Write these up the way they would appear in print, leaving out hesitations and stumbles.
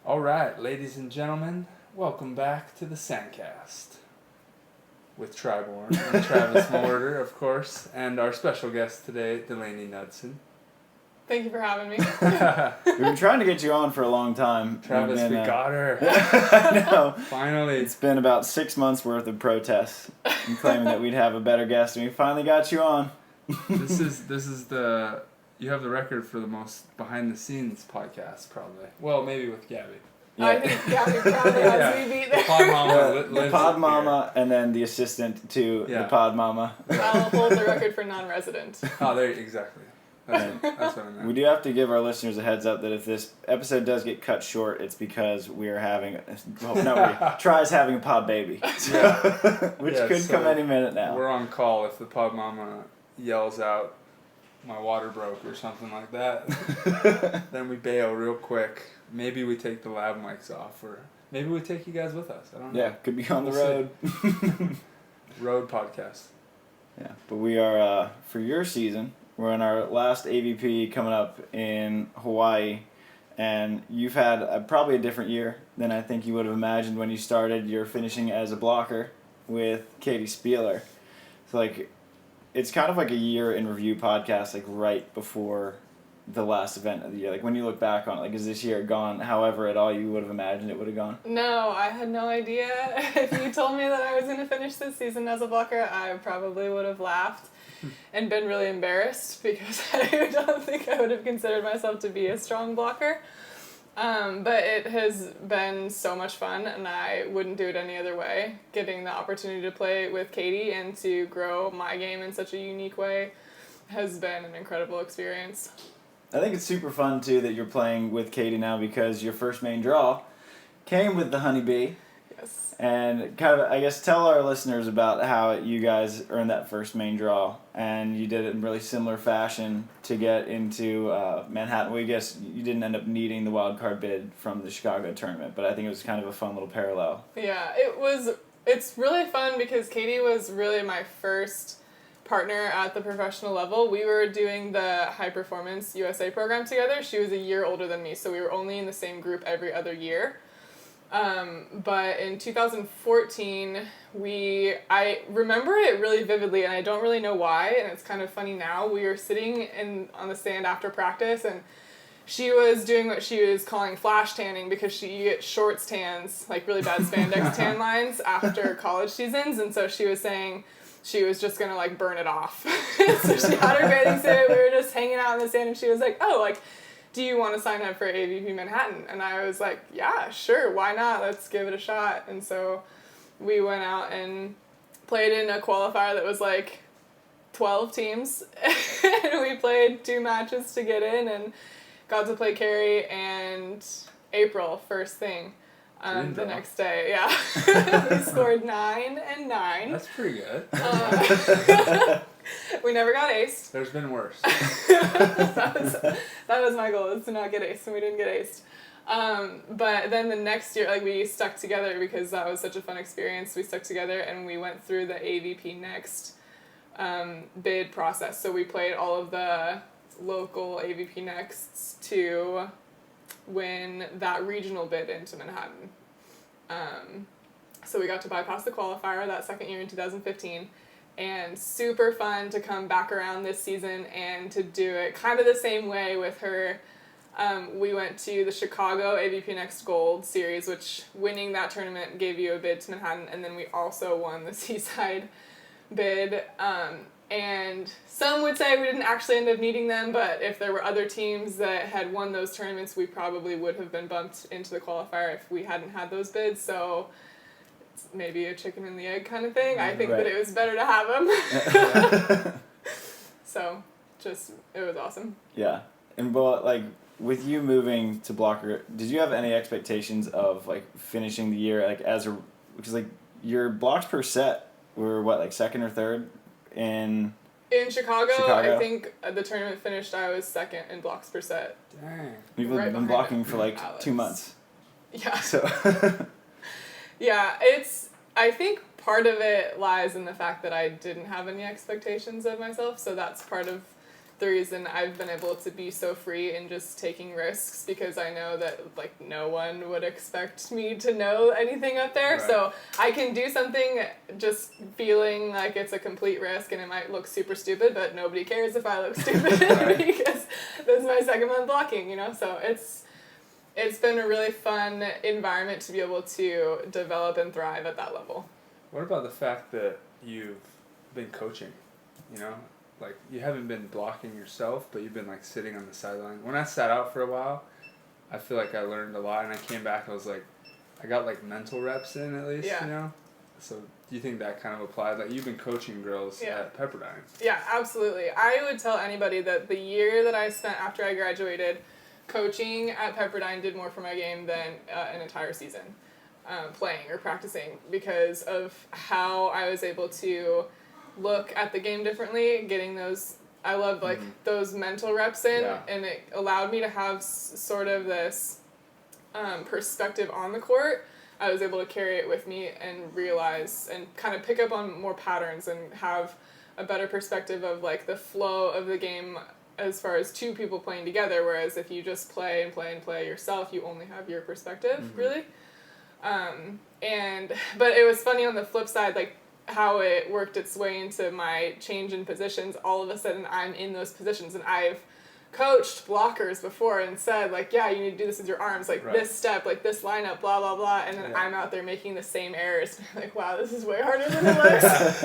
All right, ladies and gentlemen, welcome back to the SANDCAST with Bourne and Travis Mewhirter, of course, and our special guest today, Delaney Knudsen. Thank you for having me. We've been trying to get you on for a long time. Travis, we got her. I know. Finally. It's been about 6 months worth of protests and claiming that we'd have a better guest, and we finally got you on. This is the... You have the record for the most behind-the-scenes podcast, probably. Well, maybe with Gabby. Yeah. I think Gabby probably has me beat there. The pod mama. The pod mama, and then the assistant to the pod mama. I'll hold the record for non-resident. Oh, there, exactly. That's what I meant. We do have to give our listeners a heads up that if this episode does get cut short, it's because we are having... Try's having a pod baby. Which could come any minute now. We're on call if the pod mama yells out, "My water broke," or something like that. Then we bail real quick. Maybe we take the lab mics off, or maybe we take you guys with us. I don't know. Yeah, could be on the road. Road podcast. Yeah, but we are, for your season, we're in our last AVP coming up in Hawaii, and you've had probably a different year than I think you would have imagined when you started. You're finishing as a blocker with Katie Spieler. So, it's kind of like a year in review podcast, right before the last event of the year. When you look back on it, is this year gone however at all you would have imagined it would have gone? No, I had no idea. If you told me that I was going to finish this season as a blocker, I probably would have laughed and been really embarrassed because I don't think I would have considered myself to be a strong blocker. But it has been so much fun, and I wouldn't do it any other way. Getting the opportunity to play with Katie and to grow my game in such a unique way has been an incredible experience. I think it's super fun, too, that you're playing with Katie now because your first main draw came with the Honeybee. Yes. And kind of, I guess, tell our listeners about how you guys earned that first main draw. And you did it in really similar fashion to get into Manhattan. Well, I guess you didn't end up needing the wild card bid from the Chicago tournament, but I think it was kind of a fun little parallel. Yeah, it's really fun because Katie was really my first partner at the professional level. We were doing the High Performance USA program together. She was a year older than me, so we were only in the same group every other year. But in 2014, I remember it really vividly, and I don't really know why, and it's kind of funny now. We were sitting on the sand after practice, and she was doing what she was calling flash tanning because she gets shorts tans, really bad spandex tan lines after college seasons, and so she was saying she was just going to, burn it off. So she had her bathing suit, we were just hanging out in the sand, and she was like, do you want to sign up for AVP Manhattan? And I was like, yeah, sure, why not? Let's give it a shot. And so we went out and played in a qualifier that was 12 teams. And we played 2 matches to get in and got to play Carrie and April first thing. The next day, yeah. We scored 9 and 9. That's pretty good. We never got aced. There's been worse. that was my goal, is to not get aced, and we didn't get aced. But then the next year, we stuck together because that was such a fun experience. We stuck together and we went through the AVP Next bid process. So we played all of the local AVP Nexts to win that regional bid into Manhattan. So we got to bypass the qualifier that second year in 2015, and super fun to come back around this season and to do it kind of the same way with her. We went to the Chicago AVP Next Gold Series, which winning that tournament gave you a bid to Manhattan, and then we also won the Seaside bid. And some would say we didn't actually end up needing them, but if there were other teams that had won those tournaments, we probably would have been bumped into the qualifier if we hadn't had those bids. So it's maybe a chicken and the egg kind of thing. I think that it was better to have them. So it was awesome. Yeah. And with you moving to blocker, did you have any expectations of finishing the year because your blocks per set were second or third? In Chicago, I think the tournament finished, I was second in blocks per set. Dang. You've been blocking for 2 months. Yeah. So. Yeah, I think part of it lies in the fact that I didn't have any expectations of myself, so that's part of the reason I've been able to be so free in just taking risks, because I know that like no one would expect me to know anything up there. Right. So I can do something just feeling like it's a complete risk, and it might look super stupid, but nobody cares if I look stupid Right. because this is my second month blocking, you know? So it's been a really fun environment to be able to develop and thrive at that level. What about the fact that you've been coaching, you know? Like, you haven't been blocking yourself, but you've been, like, sitting on the sideline. When I sat out for a while, I feel like I learned a lot, and I came back, I was like, I got, like, mental reps in at least, Yeah. you know? So do you think that kind of applied? Like, you've been coaching girls Yeah. at Pepperdine. Yeah, absolutely. I would tell anybody that the year that I spent after I graduated coaching at Pepperdine did more for my game than an entire season playing or practicing, because of how I was able to look at the game differently, getting those, I love like those mental reps in, Yeah. and it allowed me to have sort of this perspective on the court. I was able to carry it with me and realize and kind of pick up on more patterns and have a better perspective of like the flow of the game as far as two people playing together, whereas if you just play and play and play yourself, you only have your perspective, really. But it was funny on the flip side, like how it worked its way into my change in positions. All of a sudden I'm in those positions, and I've coached blockers before and said like, yeah, you need to do this with your arms, like Right. this step, like this lineup, blah, blah, blah. And then Yeah. I'm out there making the same errors. Like, wow, this is way harder than it looks.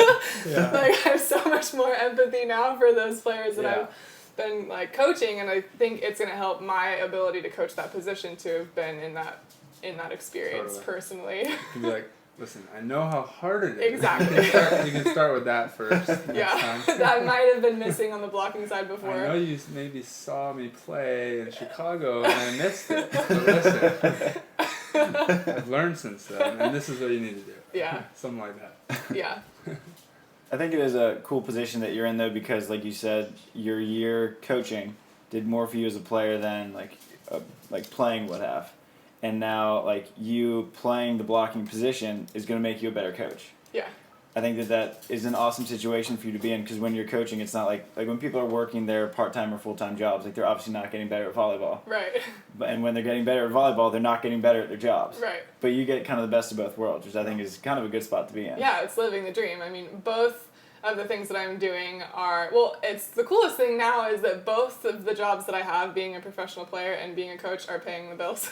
Yeah. Like I have so much more empathy now for those players that Yeah. I've been like coaching, and I think it's going to help my ability to coach that position to have been in that experience Totally. personally. You can be like, listen, I know how hard it is. Exactly. You can start with that first. Yeah, Next time. that might have been missing on the blocking side before. I know you maybe saw me play in Chicago and I missed it. But listen, I've learned since then, and this is what you need to do. Yeah. Something like that. Yeah. I think it is a cool position that you're in, though, because, like you said, your year coaching did more for you as a player than like playing would have, and now like you playing the blocking position is going to make you a better coach. Yeah. I think that is an awesome situation for you to be in, because when you're coaching, it's not like when people are working their part-time or full-time jobs, like they're obviously not getting better at volleyball. Right. And when they're getting better at volleyball, they're not getting better at their jobs. Right. But you get kind of the best of both worlds, which I think is kind of a good spot to be in. Yeah, it's living the dream. I mean, both of the things that I'm doing are, well, it's the coolest thing now is that both of the jobs that I have, being a professional player and being a coach, are paying the bills.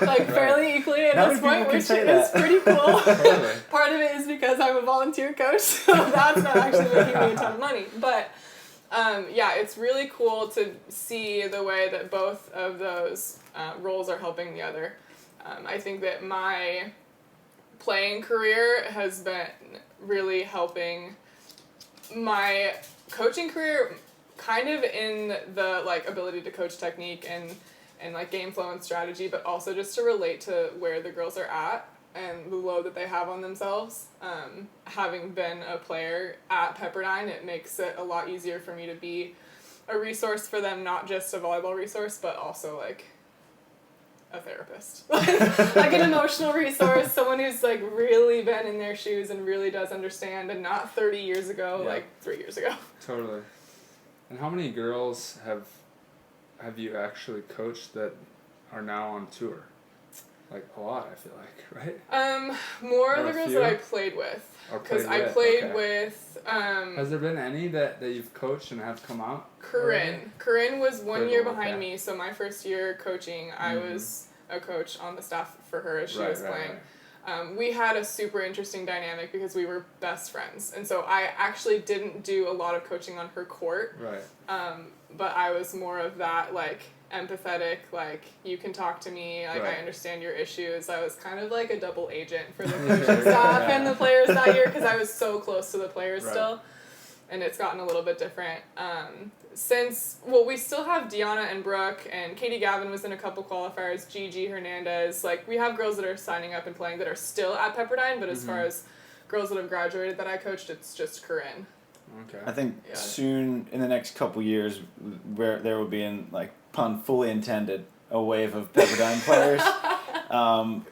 Like fairly equally at Not this many point, people which can say is that. pretty cool. Totally. Part of it is because I'm a volunteer coach, so that's not actually making me a ton of money. But yeah, it's really cool to see the way that both of those roles are helping the other. I think that my playing career has been really helping my coaching career, kind of in the like ability to coach technique and like game flow and strategy, but also just to relate to where the girls are at and the load that they have on themselves. Having been a player at Pepperdine, it makes it a lot easier for me to be a resource for them, not just a volleyball resource, but also like a therapist. Like an emotional resource, someone who's like really been in their shoes and really does understand, and not 30 years ago, Yeah. like 3 years ago. Totally. And how many girls have you actually coached that are now on tour? Like a lot, I feel like, right? More Or of the a girls few? that I played with. Or Because played I with, played okay. with Has there been any that you've coached and have come out? Corinne. Corinne was 1 year Corinne, behind okay. me, so my first year coaching, I was a coach on the staff for her as she was playing. We had a super interesting dynamic because we were best friends, and so I actually didn't do a lot of coaching on her court, Right. but I was more of that, like, empathetic, like, you can talk to me, like, Right. I understand your issues. I was kind of like a double agent for the coaching staff and the players that year, because I was so close to the players Right. still, and it's gotten a little bit different. We still have Deanna and Brooke, and Katie Gavin was in a couple qualifiers, Gigi Hernandez, like, we have girls that are signing up and playing that are still at Pepperdine, but as far as girls that have graduated that I coached, it's just Corinne. Okay. I think Yeah. soon, in the next couple years, where there will be, in like pun fully intended, a wave of Pepperdine players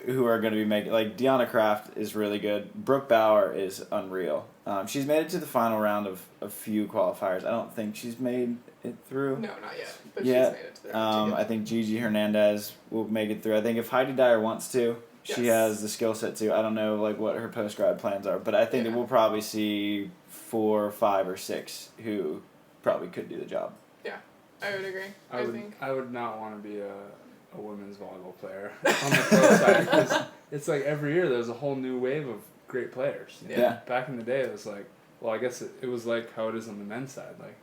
who are going to be making, like Deanna Kraft is really good. Brooke Bauer is unreal. She's made it to the final round of a few qualifiers. I don't think she's made it through? No, not yet. But Yeah. she's made it to the round I think Gigi Hernandez will make it through. I think if Heidi Dyer wants to, she Yes. has the skill set to. I don't know like what her post grad plans are, but I think that we'll probably see 4, 5, or 6 who probably could do the job. Yeah, I would agree. I think. I would not want to be a women's volleyball player on the pro side because it's like every year there's a whole new wave of great players. You know? Yeah. Back in the day, it was like, well, I guess it was like how it is on the men's side, like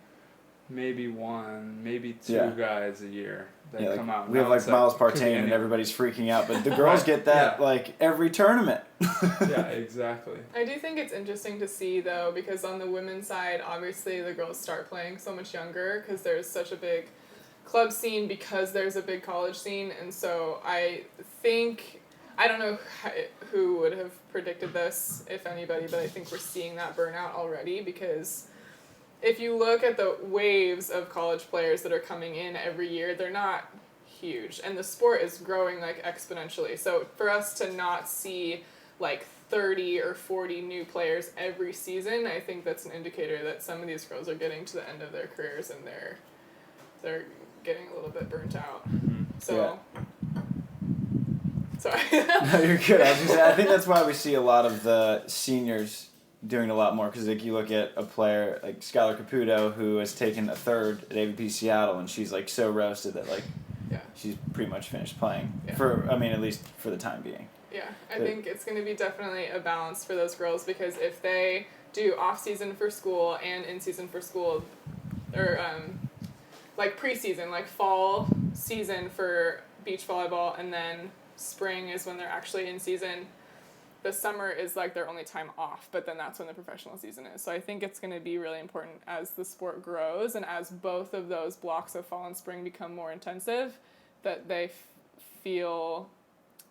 maybe 1, maybe 2 guys a year that come out. We have like Miles Partain and everybody's freaking out, but the girls get that like every tournament. Yeah, exactly. I do think it's interesting to see though, because on the women's side, obviously the girls start playing so much younger because there's such a big club scene, because there's a big college scene, and so I think, I don't know who would have predicted this, if anybody, but I think we're seeing that burnout already, because if you look at the waves of college players that are coming in every year, they're not huge, and the sport is growing like exponentially. So for us to not see like 30 or 40 new players every season, I think that's an indicator that some of these girls are getting to the end of their careers and they're getting a little bit burnt out. Mm-hmm. So sorry. No, you're good. I was gonna say, I think that's why we see a lot of the seniors doing a lot more, because like you look at a player like Skylar Caputo, who has taken a 3rd at AVP Seattle, and she's like so roasted that like she's pretty much finished playing for, I mean, at least for the time being. Yeah, I think it's going to be definitely a balance for those girls, because if they do off season for school and in season for school, or like preseason, like fall season for beach volleyball, and then spring is when they're actually in season. The summer is like their only time off, but then that's when the professional season is. So I think it's going to be really important as the sport grows and as both of those blocks of fall and spring become more intensive, that they feel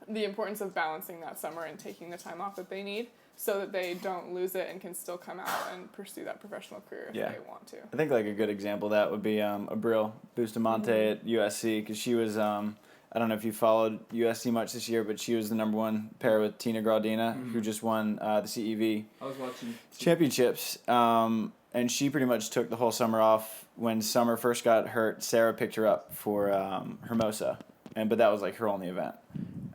the importance of balancing that summer and taking the time off that they need, so that they don't lose it and can still come out and pursue that professional career if they want to. I think like a good example of that would be Abril Bustamante at USC, because she was, I don't know if you followed USC much this year, but she was the number 1 pair with Tina Graudina, who just won the CEV I was watching championships. And she pretty much took the whole summer off. When Summer first got hurt, Sarah picked her up for Hermosa, but that was like her only event.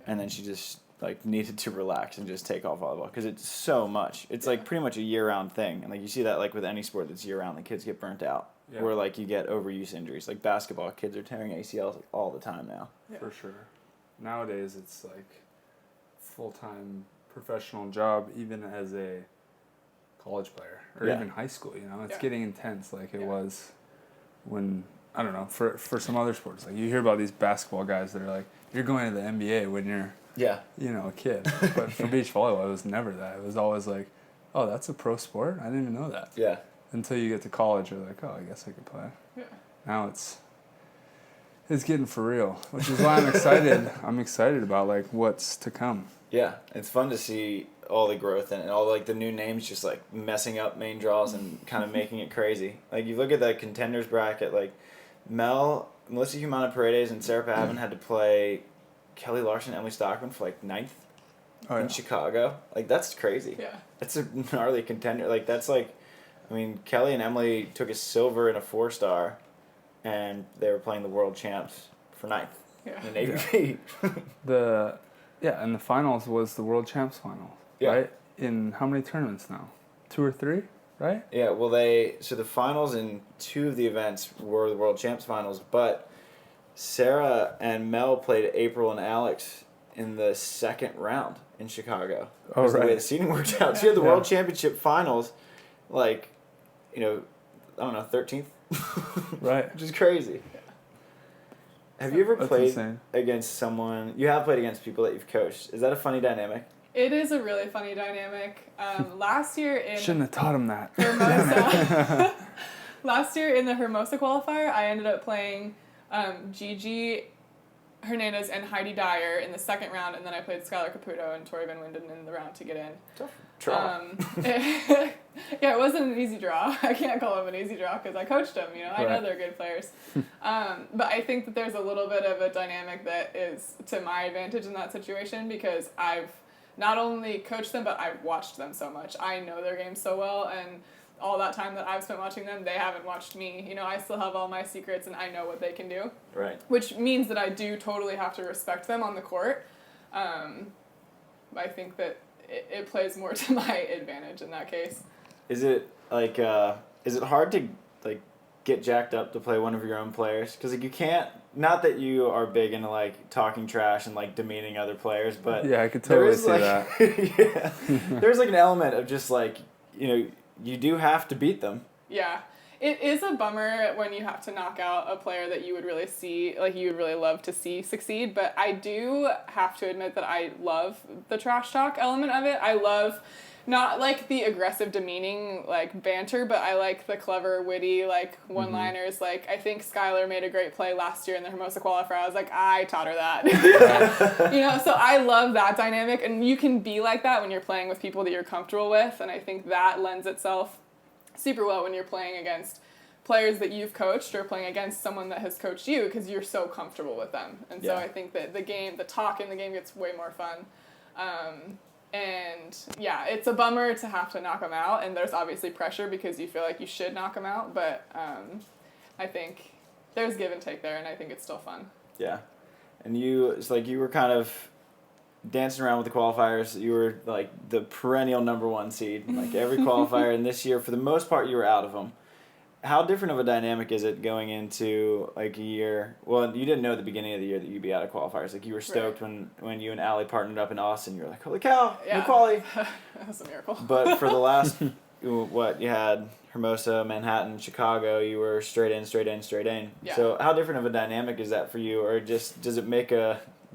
And then she just like needed to relax and just take off volleyball, because it's so much. It's like pretty much a year-round thing, and like you see that like with any sport that's year-round, the kids get burnt out, where like you get overuse injuries. Like basketball, kids are tearing ACLs all the time now. Yeah. For sure. Nowadays, it's like full-time professional job, even as a college player or even high school. You know, it's getting intense, like it was when, I don't know, for some other sports. Like you hear about these basketball guys that are like, you're going to the NBA when you're a kid. But for beach volleyball, it was never that. It was always like, oh, that's a pro sport? I didn't even know that. Yeah. Until you get to college, you're like, oh, I guess I could play. Yeah. Now it's getting for real, which is why I'm excited. I'm excited about like what's to come. Yeah, it's fun to see all the growth and all like the new names just like messing up main draws and kind of making it crazy. Like you look at the contenders bracket, like Melissa Humana Paredes and Sarah Pavin had to play Kelly Larson, Emily Stockman for like 9th in Chicago. Like that's crazy. Yeah. That's a gnarly contender. Like that's like, I mean, Kelly and Emily took a silver and a 4-star, and they were playing the world champs for 9th in AVP. And the finals was the world champs finals, right? In how many tournaments now? 2 or 3, right? Yeah, well, so the finals in 2 of the events were the world champs finals, but Sarah and Mel played April and Alex in the 2nd round in Chicago. Oh, right. The way the seeding worked out. So you had the world championship finals, like, I don't know, 13th? Right. Which is crazy. Have you ever played insane. against someone, you have played against people that you've coached. Is that a funny dynamic? It is a really funny dynamic. Last year in Shouldn't have taught him that. Hermosa, last year in the Hermosa qualifier, I ended up playing Gigi Hernandez and Heidi Dyer in the 2nd round, and then I played Skylar Caputo and Tori Van Winden in the round to get in. It wasn't an easy draw. I can't call them an easy draw because I coached them. I know they're good players. But I think that there's a little bit of a dynamic that is to my advantage in that situation, because I've not only coached them, but I've watched them so much. I know their game so well, and all that time that I've spent watching them, they haven't watched me. You know, I still have all my secrets and I know what they can do. Right. Which means that I do totally have to respect them on the court. I think that it plays more to my advantage in that case. Is it like is it hard to like get jacked up to play one of your own players? Because like you can't. Not that you are big into like talking trash and like demeaning other players, but yeah, I could totally see that. Yeah, there's like an element of just like, you know, you do have to beat them. Yeah. It is a bummer when you have to knock out a player that you would really see, like you would really love to see succeed, but I do have to admit that I love the trash talk element of it. I love not like the aggressive, demeaning like banter, but I like the clever, witty like one-liners. Mm-hmm. Like I think Skylar made a great play last year in the Hermosa qualifier. I was like, I taught her that. You know, so I love that dynamic, and you can be like that when you're playing with people that you're comfortable with, and I think that lends itself super well when you're playing against players that you've coached or playing against someone that has coached you because you're so comfortable with them. And so I think that the talk in the game gets way more fun. And yeah, it's a bummer to have to knock them out, and there's obviously pressure because you feel like you should knock them out, but I think there's give and take there, and I think it's still fun. Yeah. And it's like you were kind of dancing around with the qualifiers. You were like the perennial number 1 seed, like every qualifier, and this year, for the most part, you were out of them. How different of a dynamic is it going into like a year? Well, you didn't know at the beginning of the year that you'd be out of qualifiers. Like you were stoked when you and Allie partnered up in Austin. You were like, holy cow, new quali. That was a miracle. But for the last, you had Hermosa, Manhattan, Chicago. You were straight in. Yeah. So how different of a dynamic is that for you? Or just does it make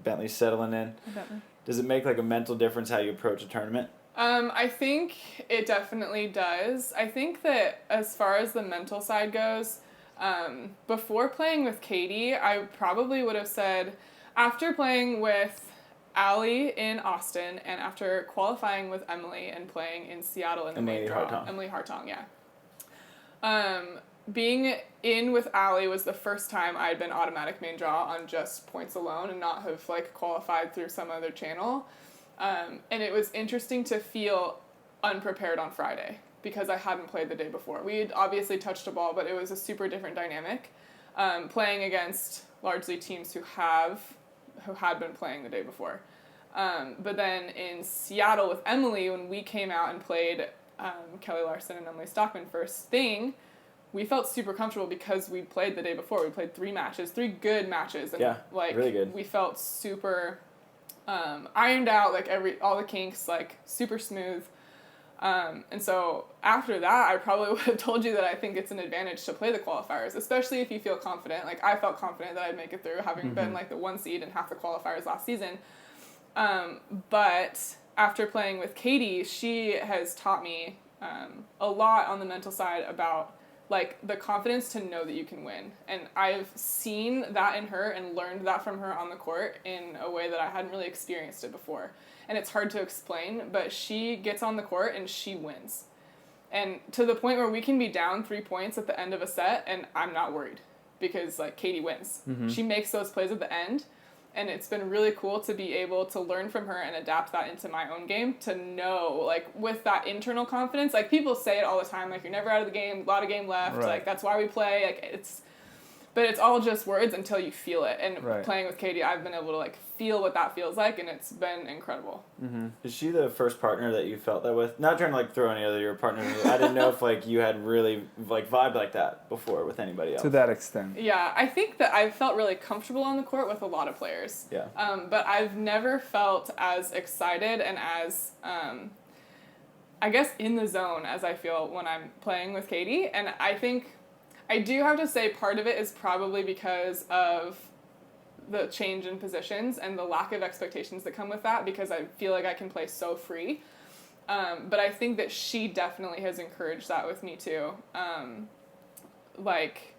Bentley settling in? Bentley. Does it make like a mental difference how you approach a tournament? I think it definitely does. I think that as far as the mental side goes, before playing with Katie, I probably would have said, after playing with Allie in Austin and after qualifying with Emily and playing in Seattle in the main draw. Emily Hartong, yeah. Being in with Allie was the first time I had been automatic main draw on just points alone and not have like qualified through some other channel. And it was interesting to feel unprepared on Friday because I hadn't played the day before. We had obviously touched a ball, but it was a super different dynamic. Playing against largely teams who had been playing the day before. But then in Seattle with Emily, when we came out and played Kelly Larson and Emily Stockman first thing, we felt super comfortable because we played the day before. We played 3 good matches. And really good. We felt super ironed out, like all the kinks, like super smooth. And so after that, I probably would have told you that I think it's an advantage to play the qualifiers, especially if you feel confident. Like I felt confident that I'd make it through, having been like the 1 seed in half the qualifiers last season. But after playing with Katie, she has taught me a lot on the mental side about like the confidence to know that you can win. And I've seen that in her and learned that from her on the court in a way that I hadn't really experienced it before. And it's hard to explain, but she gets on the court and she wins. And to the point where we can be down 3 points at the end of a set and I'm not worried because like Katie wins. Mm-hmm. She makes those plays at the end. And it's been really cool to be able to learn from her and adapt that into my own game, to know, like, with that internal confidence. Like, people say it all the time, like, you're never out of the game, a lot of game left, right. Like, that's why we play. Like, but it's all just words until you feel it. And playing with Katie, I've been able to, like, feel what that feels like, and it's been incredible. Mm-hmm. Is she the first partner that you felt that with? Not trying to, like, throw any other your partners. I didn't know if, like, you had really, like, vibed like that before with anybody else. To that extent. Yeah, I think that I've felt really comfortable on the court with a lot of players. Yeah. But I've never felt as excited and as, I guess, in the zone as I feel when I'm playing with Katie. And I think I do have to say part of it is probably because of the change in positions and the lack of expectations that come with that, because I feel like I can play so free. But I think that she definitely has encouraged that with me too. Like,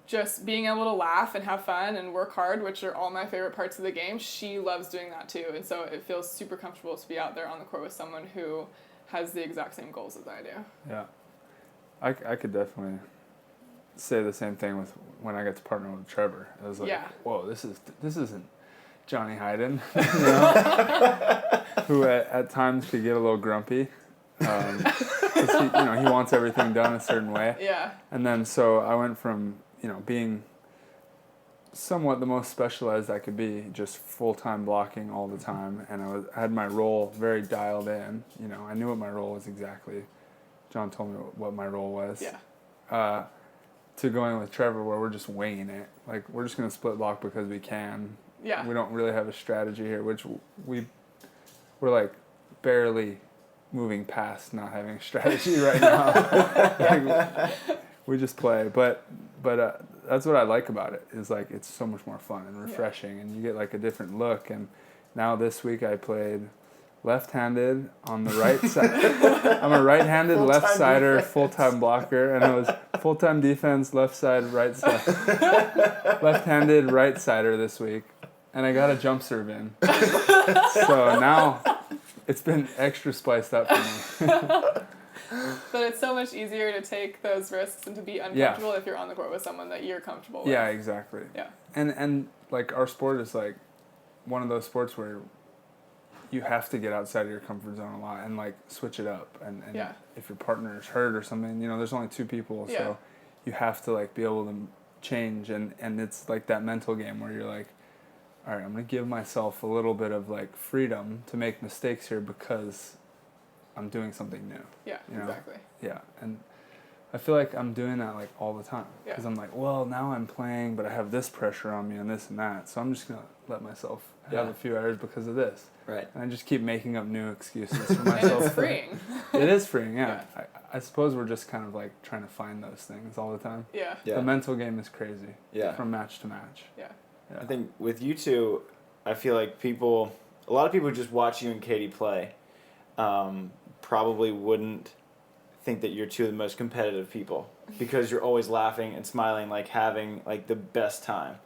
just being able to laugh and have fun and work hard, which are all my favorite parts of the game, she loves doing that too. And so it feels super comfortable to be out there on the court with someone who has the exact same goals as I do. Yeah. I could definitely say the same thing with when I got to partner with Trevor. I was like, whoa, this isn't Johnny Hayden, you know? Who at times could get a little grumpy. 'cause he wants everything done a certain way. Yeah. And then so I went from being somewhat the most specialized I could be, just full-time blocking all the time, and I had my role very dialed in. I knew what my role was exactly. John told me what my role was. Yeah. To going with Trevor, where we're just winging it. Like, we're just gonna split block because we can. Yeah. We don't really have a strategy here, which we're like barely moving past not having a strategy right now. Like, we just play, but that's what I like about it, is like it's so much more fun and refreshing, and you get like a different look. And now this week I played left-handed on the right side. I'm a right-handed left-sider, full-time blocker, and it was full-time defense, left side, right side. Left-handed right-sider this week, and I got a jump serve in. So now it's been extra spiced up for me. But it's so much easier to take those risks and to be uncomfortable if you're on the court with someone that you're comfortable with. Yeah, exactly. Yeah. And like our sport is like one of those sports where you have to get outside of your comfort zone a lot and like switch it up. And if your partner is hurt or something, there's only 2 people, so you have to like be able to change, and it's like that mental game where you're like, all right, I'm gonna give myself a little bit of like freedom to make mistakes here because I'm doing something new. Yeah, exactly. Yeah, and I feel like I'm doing that like all the time, because I'm like, well, now I'm playing, but I have this pressure on me and this and that, so I'm just gonna let myself have a few errors because of this. Right. And I just keep making up new excuses for myself. And it's freeing. It is freeing, yeah. I suppose we're just kind of like trying to find those things all the time. Yeah. The mental game is crazy. Yeah. From match to match. Yeah. I think with you two, I feel like a lot of people who just watch you and Katie play, probably wouldn't think that you're two of the most competitive people, because you're always laughing and smiling, like having like the best time.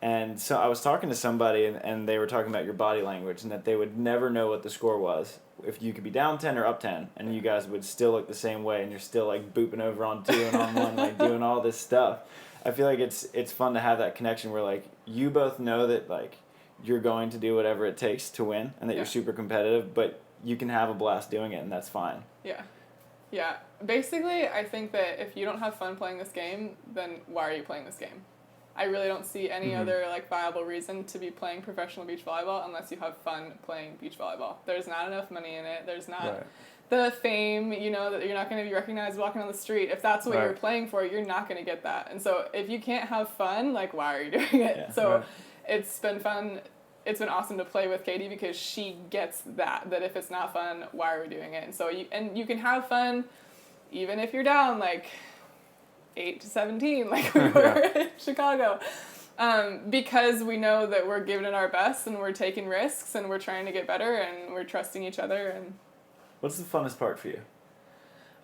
And so I was talking to somebody, and they were talking about your body language, and that they would never know what the score was if you could be down 10 or up 10, and you guys would still look the same way, and you're still like booping over on 2 and on 1, like doing all this stuff. I feel like it's fun to have that connection where like you both know that like you're going to do whatever it takes to win, and that you're super competitive, but you can have a blast doing it, and that's fine. Yeah. Yeah. Basically, I think that if you don't have fun playing this game, then why are you playing this game? I really don't see any other like viable reason to be playing professional beach volleyball unless you have fun playing beach volleyball. There's not enough money in it. There's not the fame, that you're not going to be recognized walking on the street. If that's what you're playing for, you're not going to get that. And so if you can't have fun, like, why are you doing it? Yeah. So it's been fun. It's been awesome to play with Katie because she gets that if it's not fun, why are we doing it? And so you can have fun even if you're down like 8-17 like we were in Chicago, because we know that we're giving it our best and we're taking risks and we're trying to get better and we're trusting each other. And what's the funnest part for you?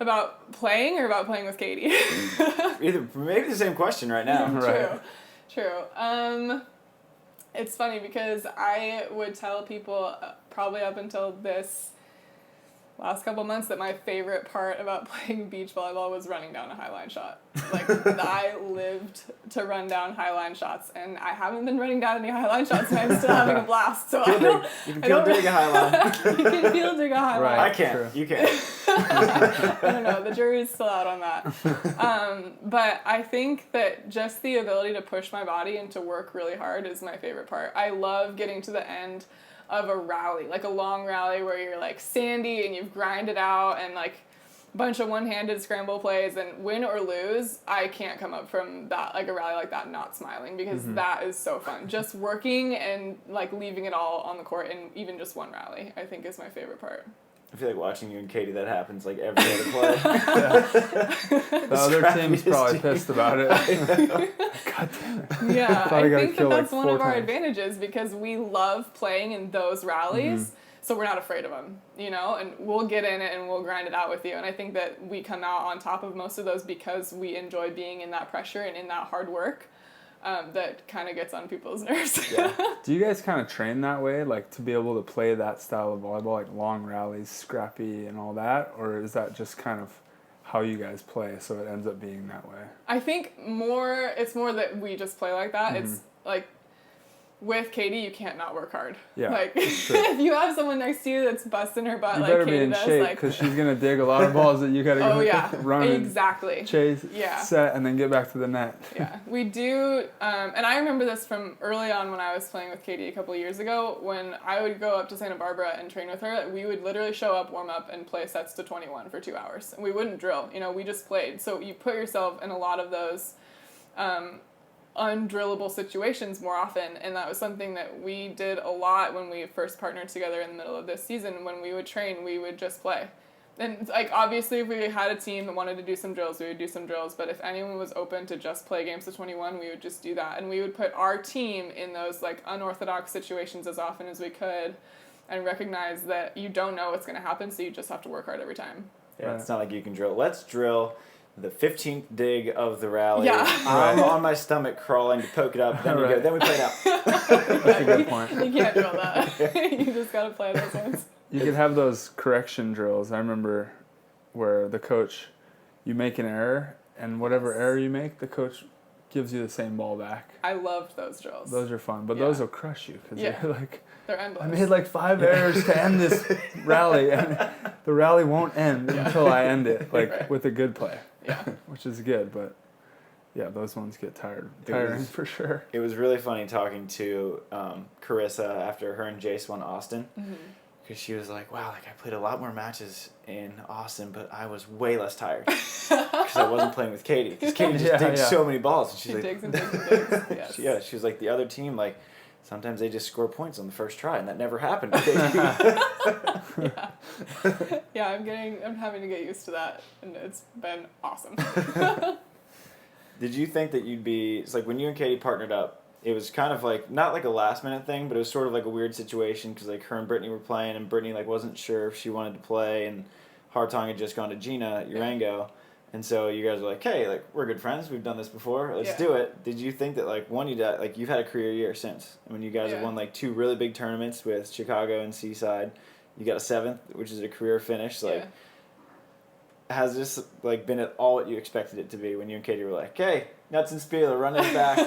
About playing or about playing with Katie? Either, maybe the same question right now. True. It's funny because I would tell people probably up until this last couple months that my favorite part about playing beach volleyball was running down a high line shot. Like, I lived to run down high line shots, and I haven't been running down any high line shots, and I'm still having a blast. So you can feel dig a high line. You can feel dig a high line. I can't. True. You can't. I don't know. The jury's still out on that. But I think that just the ability to push my body and to work really hard is my favorite part. I love getting to the end of a rally, like a long rally where you're like sandy and you've grinded out and like a bunch of one-handed scramble plays, and win or lose, I can't come up from that, like a rally like that, not smiling, because that is so fun. Just working and like leaving it all on the court in even just one rally, I think is my favorite part. I feel like watching you and Katie, that happens like every other play. The other team's probably pissed about it. God damn it. Yeah, I think that's one of our advantages, because we love playing in those rallies, so we're not afraid of them, and we'll get in it and we'll grind it out with you. And I think that we come out on top of most of those because we enjoy being in that pressure and in that hard work. That kind of gets on people's nerves. Yeah. Do you guys kind of train that way, like to be able to play that style of volleyball, like long rallies, scrappy and all that? Or is that just kind of how you guys play, so it ends up being that way? I think it's more that we just play like that. It's like with Katie, you can't not work hard. Yeah, like if you have someone next to you that's busting her butt, you like better Katie be in does, shape like because she's gonna dig a lot of balls that you gotta go run, exactly, chase, yeah, set, and then get back to the net. Yeah, we do, and I remember this from early on when I was playing with Katie a couple of years ago. When I would go up to Santa Barbara and train with her, we would literally show up, warm up, and play sets to 21 for 2 hours. And we wouldn't drill, we just played. So you put yourself in a lot of those undrillable situations more often, and that was something that we did a lot when we first partnered together in the middle of this season. When we would train, we would just play. And like obviously if we had a team that wanted to do some drills, we would do some drills, but if anyone was open to just play games to 21, we would just do that. And we would put our team in those like unorthodox situations as often as we could and recognize that you don't know what's going to happen, so you just have to work hard every time. Yeah, it's not like you can drill. Let's drill the 15th dig of the rally. Yeah. I'm on my stomach crawling to poke it up. Then we go. Then we play it out. That's a good point. You can't drill that. You just got to play those ones. You could have those correction drills. I remember where the coach, you make an error, and whatever error you make, the coach gives you the same ball back. I loved those drills. Those are fun, but those will crush you because you're like, they're endless. I made like 5 errors to end this rally, and the rally won't end until I end it, like with a good play. Yeah. Which is good, but yeah, those ones get tiring for sure. It was really funny talking to Carissa after her and Jace won Austin. Mm-hmm. Because she was like, wow, like I played a lot more matches in Austin, but I was way less tired because I wasn't playing with Katie. Because Katie just digs so many balls. And she's like, digs and digs and digs. Yes. She was like, the other team, like, sometimes they just score points on the first try, and that never happened. Yeah, I'm having to get used to that, and it's been awesome. Did you think that you'd be, it's like when you and Katie partnered up, it was kind of like, not like a last minute thing, but it was sort of like a weird situation because like her and Brittany were playing and Brittany like wasn't sure if she wanted to play and Hartong had just gone to Gina Urango. And so you guys were like, hey, like we're good friends. We've done this before. Let's do it. Did you think that like one, you've had a career year since. I mean, you guys have won like 2 really big tournaments with Chicago and Seaside. You got a 7th, which is a career finish. Like, has this like been at all what you expected it to be when you and Katie were like, hey, Knudsen Spieler, run it back?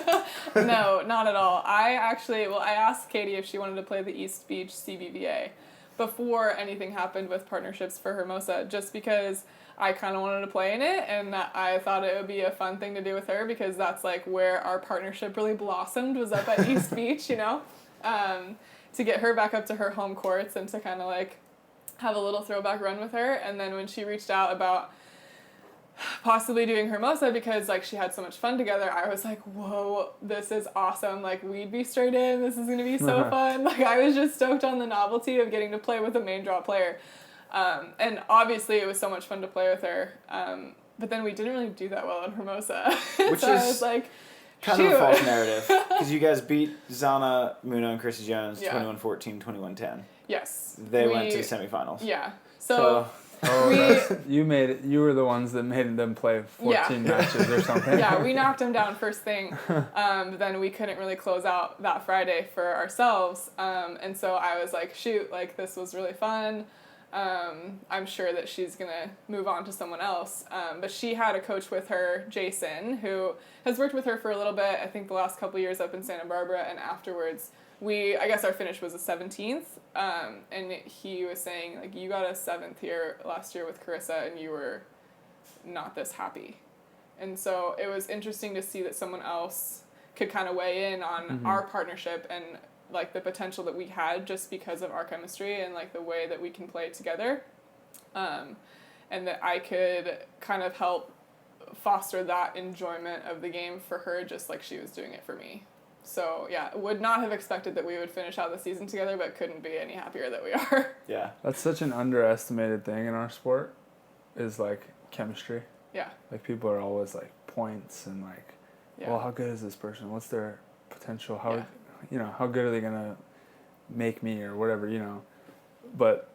No, not at all. I asked Katie if she wanted to play the East Beach CBVA before anything happened with partnerships for Hermosa, just because I kind of wanted to play in it, and I thought it would be a fun thing to do with her because that's like where our partnership really blossomed, was up at East Beach, to get her back up to her home courts and to kind of like have a little throwback run with her. And then when she reached out about possibly doing Hermosa because like she had so much fun together, I was like, whoa, this is awesome. Like we'd be straight in. This is going to be so fun. Like I was just stoked on the novelty of getting to play with a main draw player. And obviously it was so much fun to play with her. But then we didn't really do that well in Hermosa. Which so is I was like, kind of a false narrative. Because you guys beat Zana, Muna, and Chrissy Jones 21-14, 21-10. Yes. They went to the semifinals. Yeah. So you made it. You were the ones that made them play 14 matches or something. Yeah, we knocked them down first thing. But then we couldn't really close out that Friday for ourselves. And so I was like, shoot, like this was really fun. I'm sure that she's going to move on to someone else. But she had a coach with her, Jason, who has worked with her for a little bit, I think the last couple years up in Santa Barbara, and afterwards I guess our finish was a 17th, and he was saying, like, you got a 7th here last year with Carissa, and you were not this happy. And so it was interesting to see that someone else could kind of weigh in on our partnership and, like, the potential that we had just because of our chemistry and, like, the way that we can play together, and that I could kind of help foster that enjoyment of the game for her just like she was doing it for me. So, yeah, would not have expected that we would finish out the season together, but couldn't be any happier that we are. Yeah. That's such an underestimated thing in our sport, is, like, chemistry. Yeah. Like, people are always, like, points and, like, well, how good is this person? What's their potential? How, how good are they going to make me or whatever, But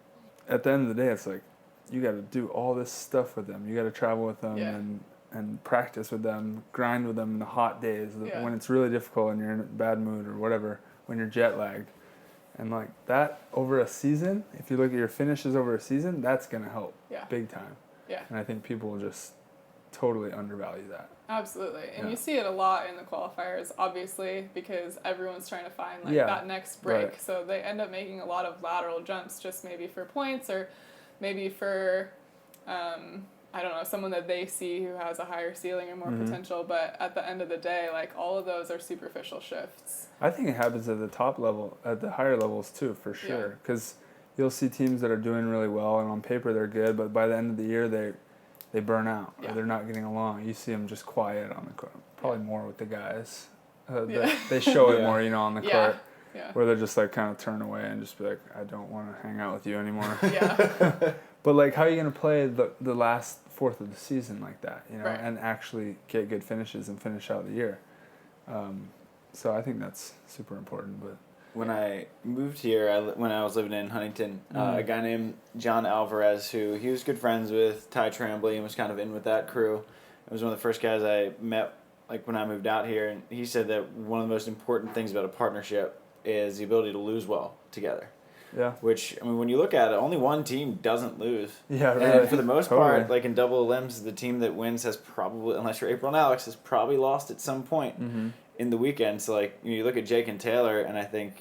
at the end of the day, it's like, you got to do all this stuff with them. You got to travel with them and practice with them, grind with them in the hot days when it's really difficult and you're in a bad mood or whatever, when you're jet lagged. And like that over a season, if you look at your finishes over a season, that's going to help big time. Yeah. And I think people will just totally undervalue that. Absolutely. And Yeah. you see it a lot in the qualifiers, obviously, because everyone's trying to find like Yeah. that next break. Right. So they end up making a lot of lateral jumps just maybe for points or maybe for, I don't know, someone that they see who has a higher ceiling or more potential. But at the end of the day, like all of those are superficial shifts. I think it happens at the top level, at the higher levels too, for sure. Because you'll see teams that are doing really well, and on paper they're good, but by the end of the year they burn out, or they're not getting along. You see them just quiet on the court. Probably more with the guys. They show it more, on the court. Yeah. Where they're just like kind of turn away and just be like, I don't want to hang out with you anymore. Yeah. But like, how are you gonna play the last fourth of the season like that, Right. and actually get good finishes and finish out the year? So I think that's super important. But When I moved here, when I was living in Huntington, a guy named John Alvarez, who he was good friends with Ty Tremblay and was kind of in with that crew. It was one of the first guys I met, like when I moved out here, and he said that one of the most important things about a partnership is the ability to lose well together. yeah, Which, I mean, when you look at it, only one team doesn't lose. yeah, really. And for the most Totally. part, like in double limbs, the team that wins has probably, unless you're April and Alex, has probably lost at some point in the weekend. So, like, you look at Jake and Taylor, and I think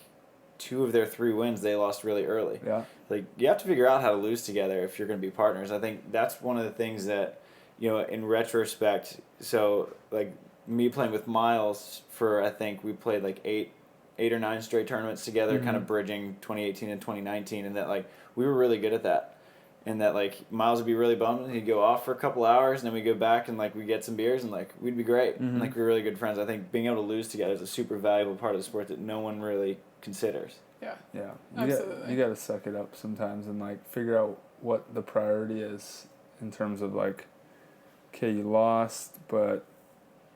2 of their 3 wins they lost really early. Yeah. Like, you have to figure out how to lose together if you're going to be partners. I think that's one of the things that, in retrospect, so, like, me playing with Miles for, I think we played like 8 or 9 straight tournaments together, kind of bridging 2018 and 2019, and that, like, we were really good at that. And that, like, Miles would be really bummed, and he'd go off for a couple hours, and then we'd go back and, like, we'd get some beers, and, like, we'd be great. And, like, we were really good friends. I think being able to lose together is a super valuable part of the sport that no one really considers. Yeah. Yeah, Absolutely. you got to suck it up sometimes and like figure out what the priority is in terms of like, okay, you lost, but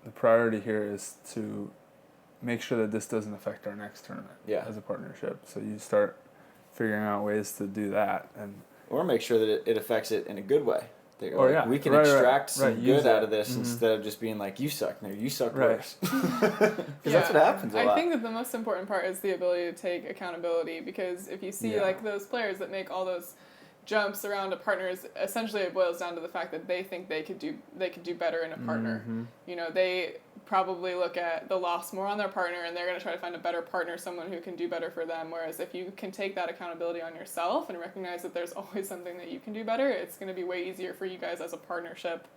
the priority here is to make sure that this doesn't affect our next tournament as a partnership. So you start figuring out ways to do that, and or make sure that it affects it in a good way. We can Right, extract some right. good Use out it. of this instead of just being like, you suck, no, you suck Right. worse. Because that's what happens a lot. I think that the most important part is the ability to take accountability, because if you see like those players that make all those jumps around a partner, essentially it boils down to the fact that they think they could do better in a partner. They probably look at the loss more on their partner, and they're going to try to find a better partner, someone who can do better for them. Whereas if you can take that accountability on yourself and recognize that there's always something that you can do better, it's going to be way easier for you guys as a partnership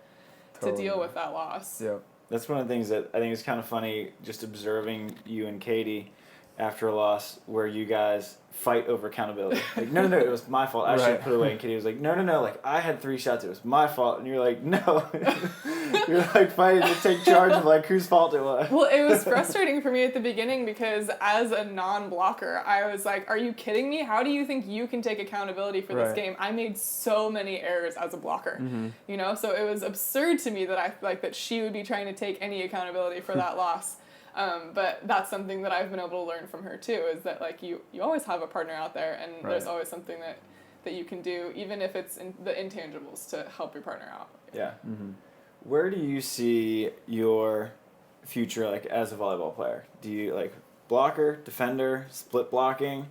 to deal with that loss. yeah. That's one of the things that I think is kind of funny, just observing you and Katie after a loss where you guys fight over accountability. Like, no, it was my fault. I should have put it away. And Katie was like, no, like, I had 3 shots. It was my fault. And you're like, no. You're like fighting to take charge of like whose fault it was. Well, it was frustrating for me at the beginning because as a non-blocker, I was like, are you kidding me? How do you think you can take accountability for this game? I made so many errors as a blocker, so it was absurd to me that I like that she would be trying to take any accountability for that loss. But that's something that I've been able to learn from her too, is that like you always have a partner out there, and there's always something that you can do, even if it's in the intangibles, to help your partner out. Yeah. Where do you see your future like as a volleyball player? Do you like blocker, defender, split blocking?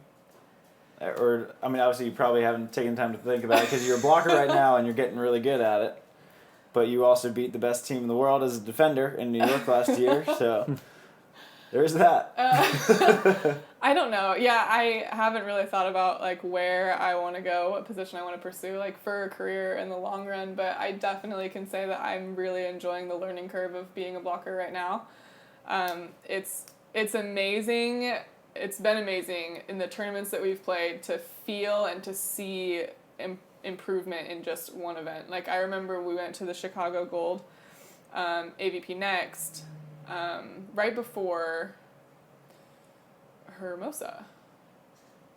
Or, I mean, obviously you probably haven't taken time to think about it because you're a blocker right now and you're getting really good at it. But you also beat the best team in the world as a defender in New York last year, so there's that. I don't know. Yeah, I haven't really thought about like where I want to go, what position I want to pursue, like for a career in the long run. But I definitely can say that I'm really enjoying the learning curve of being a blocker right now. It's amazing. It's been amazing in the tournaments that we've played to feel and to see improvement in just one event. Like I remember we went to the Chicago Gold AVP Next right before Hermosa,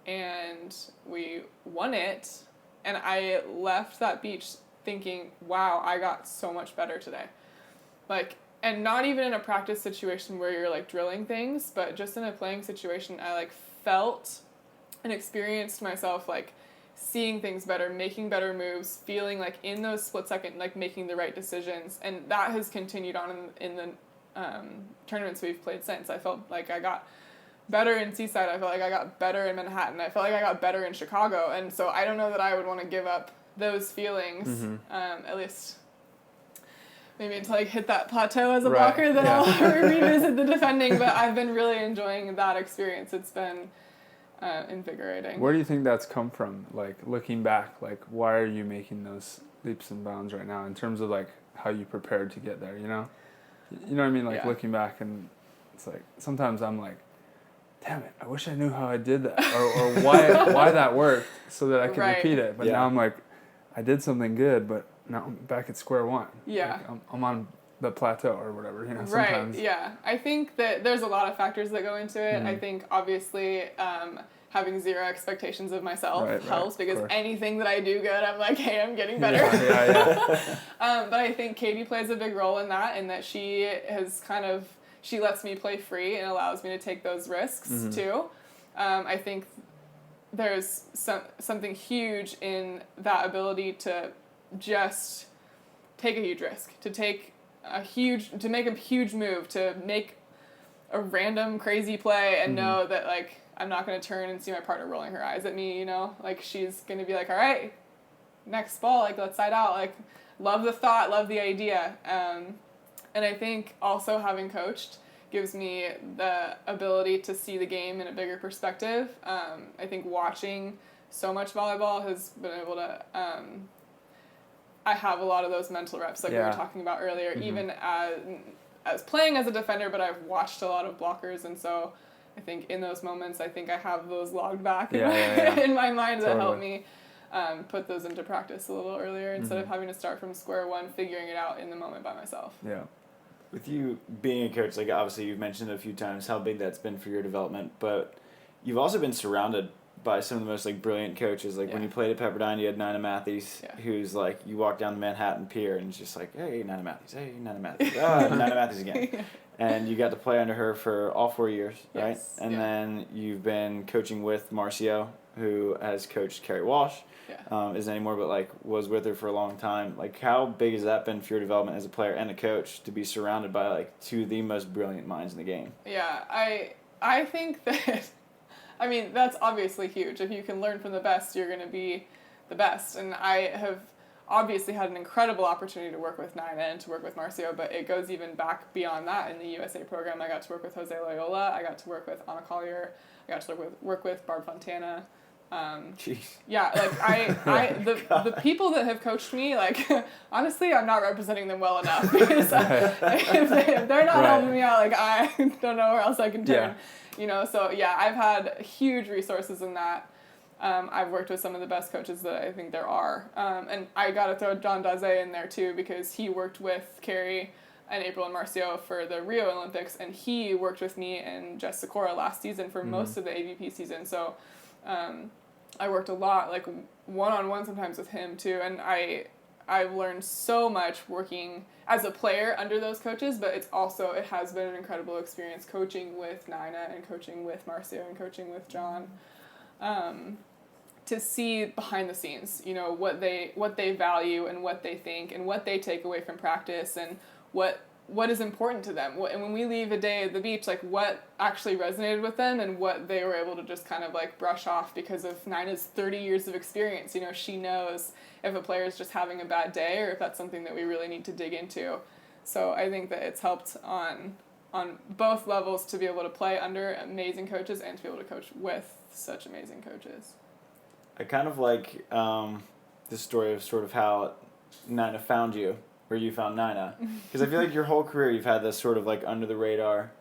and we won it, and I left that beach thinking, wow, I got so much better today. Like, and not even in a practice situation where you're like drilling things, but just in a playing situation, I like felt and experienced myself like seeing things better, making better moves, feeling like in those split second, like making the right decisions. And that has continued on in the tournaments we've played since. I felt like I got better in Seaside. I felt like I got better in Manhattan. I felt like I got better in Chicago. And so I don't know that I would want to give up those feelings, at least maybe until I hit that plateau as a Right, blocker, then yeah. I'll revisit the defending. But I've been really enjoying that experience. It's been invigorating. Where do you think that's come from? Like, looking back, like, why are you making those leaps and bounds right now in terms of, like, how you prepared to get there, you know? You know what I mean? Like, Yeah. looking back, and it's like, sometimes I'm like, damn it, I wish I knew how I did that, or why that worked so that I could Right. repeat it. But Yeah. now I'm like, I did something good, but now I'm back at square one. Yeah. Like, I'm on the plateau or whatever, you know, Right, sometimes. yeah. I think that there's a lot of factors that go into it. I think, obviously, having zero expectations of myself Right, helps of because course. anything that I do good, I'm like, hey, I'm getting better. Yeah. But I think Katie plays a big role in that she has she lets me play free and allows me to take those risks too. I think there's something huge in that ability to just take a huge risk, to make a huge move, to make a random crazy play and know that, like, I'm not going to turn and see my partner rolling her eyes at me, you know? Like, she's going to be like, all right, next ball, like, let's side out. Like, love the thought, love the idea. And I think also having coached gives me the ability to see the game in a bigger perspective. I think watching so much volleyball has been able to... I have a lot of those mental reps like we were talking about earlier, even as playing as a defender, but I've watched a lot of blockers, and so I think in those moments, I think I have those logged back in my mind that help me put those into practice a little earlier instead of having to start from square one, figuring it out in the moment by myself. Yeah. With you being a coach, like, obviously you've mentioned a few times how big that's been for your development, but you've also been surrounded by some of the most, like, brilliant coaches. Like, when you played at Pepperdine, you had Nina Matthews, who's, like, you walk down the Manhattan Pier and it's just like, hey, Nina Matthews, hey, Nina Matthews, Nina Matthews again. And you got to play under her for all 4 years, right? Yes, And then you've been coaching with Marcio, who has coached Carrie Walsh, isn't anymore, but, like, was with her for a long time. Like, how big has that been for your development as a player and a coach to be surrounded by, like, two of the most brilliant minds in the game? Yeah, I think that... I mean, that's obviously huge. If you can learn from the best, you're going to be the best. And I have obviously had an incredible opportunity to work with Nina and to work with Marcio, but it goes even back beyond that. In the USA program, I got to work with Jose Loyola. I got to work with Anna Collier. I got to work with Barb Fontana. Jeez. Yeah, like the people that have coached me, like, honestly, I'm not representing them well enough because if they're not helping me out, like, I don't know where else I can turn. You know, so yeah, I've had huge resources in that. I've worked with some of the best coaches that I think there are. And I got to throw John Daze in there too because he worked with Carrie and April and Marcio for the Rio Olympics, and he worked with me and Jess Sikora last season for most of the AVP season. So I worked a lot, like, one-on-one sometimes with him too, and I've learned so much working as a player under those coaches, but it has been an incredible experience coaching with Nina and coaching with Marcio and coaching with John, to see behind the scenes, you know, what they value and what they think and what they take away from practice and what is important to them. And when we leave a day at the beach, like, what actually resonated with them and what they were able to just kind of, like, brush off because of Nina's 30 years of experience. You know, she knows if a player is just having a bad day or if that's something that we really need to dig into. So I think that it's helped on both levels to be able to play under amazing coaches and to be able to coach with such amazing coaches. I kind of like the story of sort of how Nina found you, where you found Nina. Because I feel like your whole career you've had this sort of, like, under-the-radar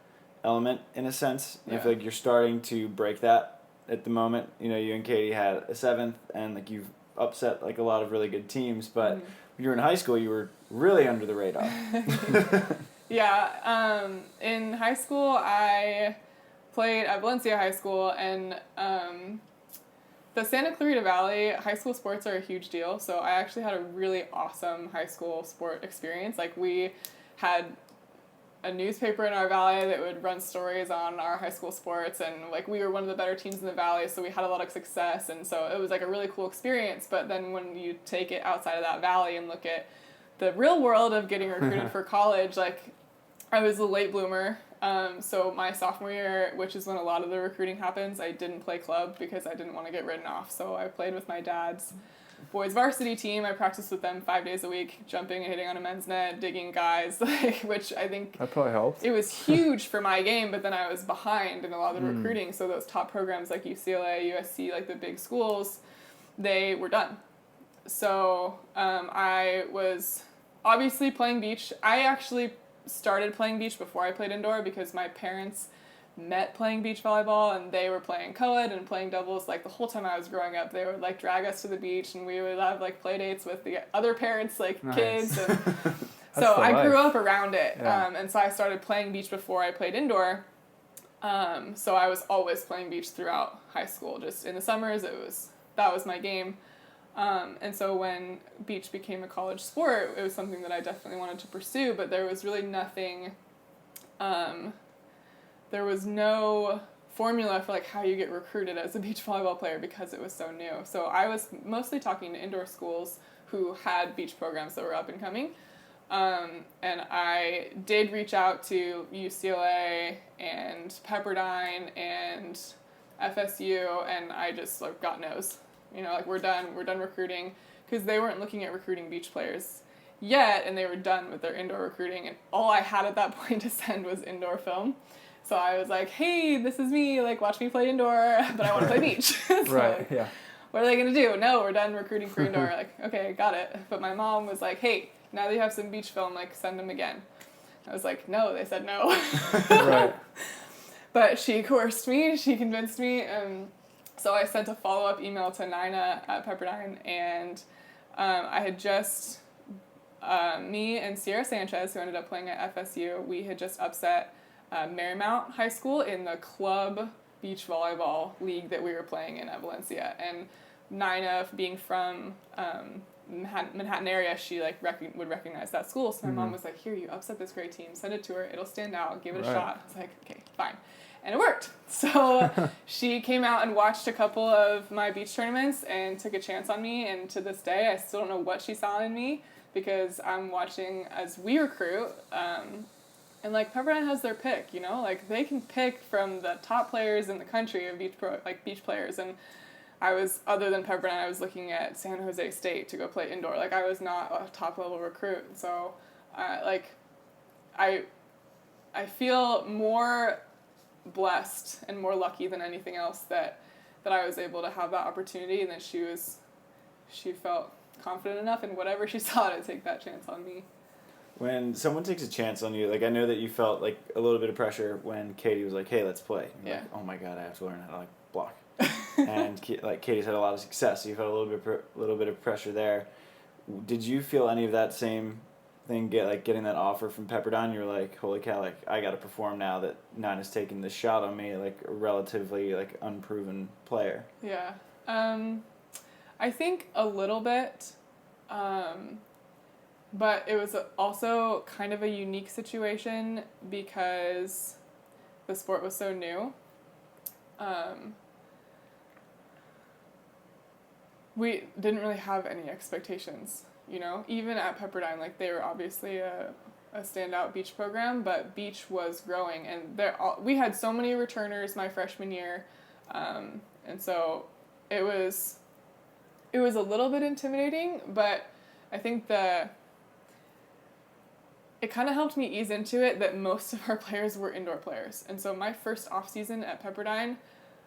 element, in a sense. And I feel like you're starting to break that at the moment. You know, you and Katie had a 7th, and, like, you've upset, like, a lot of really good teams. But when you were in high school, you were really under the radar. Yeah. In high school, I played at Valencia High School, and the Santa Clarita Valley, high school sports are a huge deal, so I actually had a really awesome high school sport experience. Like, we had a newspaper in our valley that would run stories on our high school sports, and, like, we were one of the better teams in the valley, so we had a lot of success, and so it was, like, a really cool experience. But then when you take it outside of that valley and look at the real world of getting recruited for college, like, I was a late bloomer. So my sophomore year, which is when a lot of the recruiting happens, I didn't play club because I didn't want to get written off. So I played with my dad's boys varsity team. I practiced with them 5 days a week, jumping and hitting on a men's net, digging guys, like, which I think that probably helped. It was huge for my game, but then I was behind in a lot of the recruiting. So those top programs like UCLA, USC, like the big schools, they were done. So I was obviously playing beach. I actually started playing beach before I played indoor because my parents met playing beach volleyball, and they were playing co-ed and playing doubles. Like the whole time I was growing up, they would like drag us to the beach, and we would have like play dates with the other parents, like kids. And so I grew up around it, and so I started playing beach before I played indoor. So I was always playing beach throughout high school. Just in the summers, that was my game. And so when beach became a college sport, it was something that I definitely wanted to pursue, but there was really nothing. There was no formula for like how you get recruited as a beach volleyball player because it was so new. So I was mostly talking to indoor schools who had beach programs that were up and coming. And I did reach out to UCLA and Pepperdine and FSU, and I just like got no's. You know, like we're done recruiting, because they weren't looking at recruiting beach players yet, and they were done with their indoor recruiting, and all I had at that point to send was indoor film. So I was like, hey, this is me, like, watch me play indoor, but I want to play beach. So, Right, like, yeah. what are they going to do? No, we're done recruiting for indoor. Like, okay, got it. But my mom was like, hey, now that you have some beach film, like, send them again. I was like, no, they said no. Right. But she coerced me, she convinced me, so I sent a follow-up email to Nina at Pepperdine, and I had just, me and Sierra Sanchez, who ended up playing at FSU, we had just upset Marymount High School in the club beach volleyball league that we were playing in at Valencia. And Nina, being from Manhattan area, she like would recognize that school. So my mom was like, here, you upset this great team, send it to her, it'll stand out, give it a shot. I was like, okay, fine. And it worked. So she came out and watched a couple of my beach tournaments and took a chance on me. And to this day, I still don't know what she saw in me, because I'm watching as we recruit. And like Pepperdine has their pick, you know, like they can pick from the top players in the country of beach players. And I was, other than Pepperdine, I was looking at San Jose State to go play indoor. Like I was not a top level recruit. So I feel more blessed and more lucky than anything else that I was able to have that opportunity, and that she felt confident enough in whatever she saw to take that chance on me. When someone takes a chance on you, like I know that you felt like a little bit of pressure when Katie was like, hey, let's play. And you're like, oh my God, I have to learn how to like block. And like Katie's had a lot of success, so you felt a little bit of pressure there. Did you feel any of that same thing, getting that offer from Pepperdine? You're like, holy cow, like I got to perform now that Nina's taking this shot on me, like a relatively like unproven player. Yeah. I think a little bit, but it was also kind of a unique situation because the sport was so new. We didn't really have any expectations, you know, even at Pepperdine. Like they were obviously a standout beach program, but beach was growing, and we had so many returners my freshman year, and so it was a little bit intimidating, but I think it kind of helped me ease into it that most of our players were indoor players. And so my first off season at Pepperdine,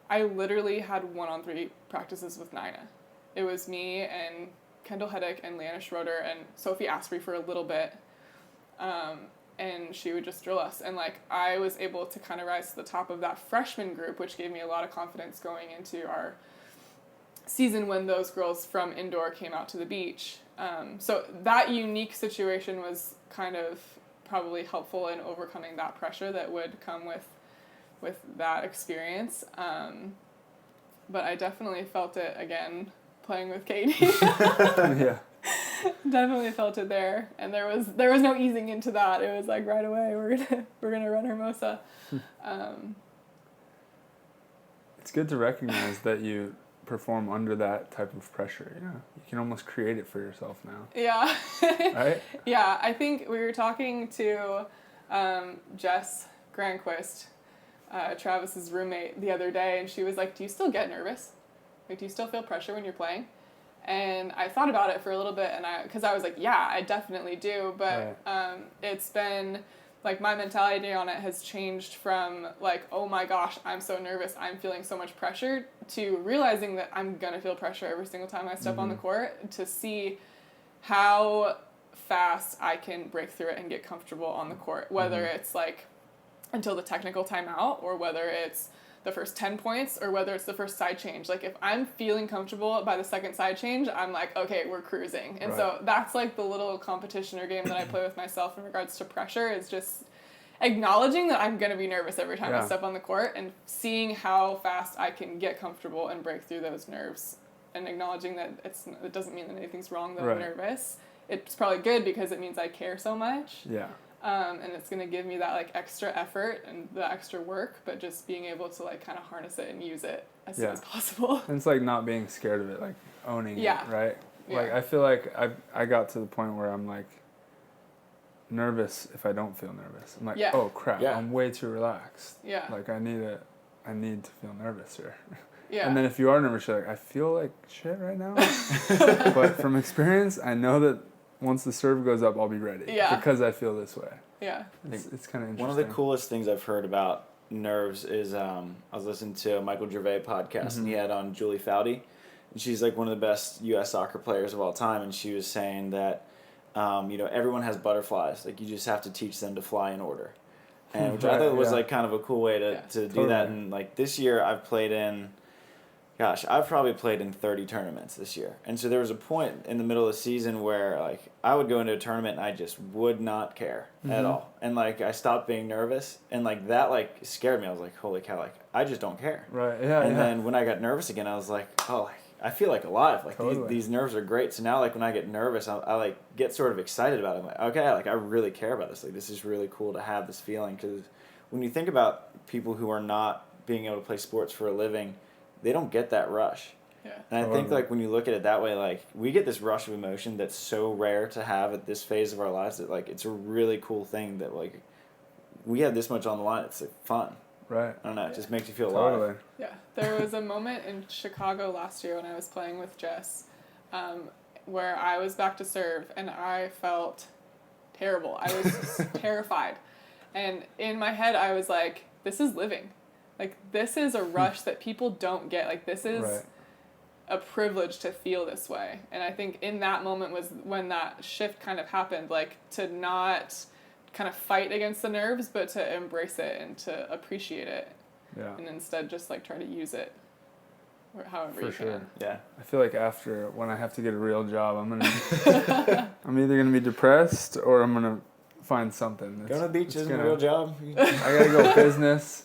I literally had 1-on-3 practices with Nina. It was me and Kendall Heddick and Leanna Schroeder and Sophie Asprey for a little bit. And she would just drill us. And like I was able to kind of rise to the top of that freshman group, which gave me a lot of confidence going into our season when those girls from indoor came out to the beach. So that unique situation was kind of probably helpful in overcoming that pressure that would come with that experience. But I definitely felt it again playing with Katie. Yeah. Definitely felt it there, and there was no easing into that. It was like right away we're gonna run Hermosa. It's good to recognize that you perform under that type of pressure. You know, you can almost create it for yourself now. Yeah. Right? Yeah, I think we were talking to Jess Granquist, Travis's roommate, the other day, and she was like, "Do you still get nervous? Like, do you still feel pressure when you're playing?" And I thought about it for a little bit, and because I was like, yeah, I definitely do. But it's been, like, my mentality on it has changed from, like, oh my gosh, I'm so nervous, I'm feeling so much pressure, to realizing that I'm going to feel pressure every single time I step on the court, to see how fast I can break through it and get comfortable on the court, whether it's, like, until the technical timeout, or whether it's the first 10 points, or whether it's the first side change. Like, if I'm feeling comfortable by the second side change, I'm like, okay, we're cruising. And so that's, like, the little competition or game that I play with myself in regards to pressure, is just acknowledging that I'm going to be nervous every time I step on the court, and seeing how fast I can get comfortable and break through those nerves, and acknowledging that it doesn't mean that anything's wrong that I'm nervous. It's probably good because it means I care so much. Yeah. And it's going to give me that, like, extra effort and the extra work, but just being able to, like, kind of harness it and use it as soon as possible. And it's, like, not being scared of it, like, owning it, right? Yeah. Like, I feel like I got to the point where I'm, like, nervous if I don't feel nervous. I'm like, oh, crap, I'm way too relaxed. Yeah. Like, I need to feel nervous here. Yeah. And then if you are nervous, you're like, I feel like shit right now. But from experience, I know that once the serve goes up, I'll be ready. Yeah. Because I feel this way. Yeah. It's kind of interesting. One of the coolest things I've heard about nerves is I was listening to a Michael Gervais podcast, and he had on Julie Foudy. And she's, like, one of the best U.S. soccer players of all time, and she was saying that, everyone has butterflies. Like, you just have to teach them to fly in order. And which I thought was, like, kind of a cool way to do that. And, like, this year I've probably played in 30 tournaments this year. And so there was a point in the middle of the season where, like, I would go into a tournament and I just would not care at all. And, like, I stopped being nervous, and, like, that, like, scared me. I was like, holy cow, like, I just don't care. Right, yeah, And then when I got nervous again, I was like, oh, I feel, like, alive. Like, these nerves are great. So now, like, when I get nervous, I like, get sort of excited about it. I'm like, okay, like, I really care about this. Like, this is really cool to have this feeling. Because when you think about people who are not being able to play sports for a living, they don't get that rush. Yeah. And I think, like, when you look at it that way, like, we get this rush of emotion that's so rare to have at this phase of our lives that, like, it's a really cool thing that, like, we have this much on the line. It's, like, fun. Right. I don't know. It just makes you feel Totally. alive. Yeah. There was a moment in Chicago last year when I was playing with Jess, where I was back to serve, and I felt terrible. I was terrified. And in my head, I was like, this is living. Like, this is a rush that people don't get. Like, this is a privilege to feel this way. And I think in that moment was when that shift kind of happened, like, to not kind of fight against the nerves, but to embrace it and to appreciate it. Yeah. And instead just, like, try to use it however you sure. can. Yeah. I feel like after, when I have to get a real job, I'm either going to be depressed or I'm going to find something. Going to the beach isn't a real job. I got to go business,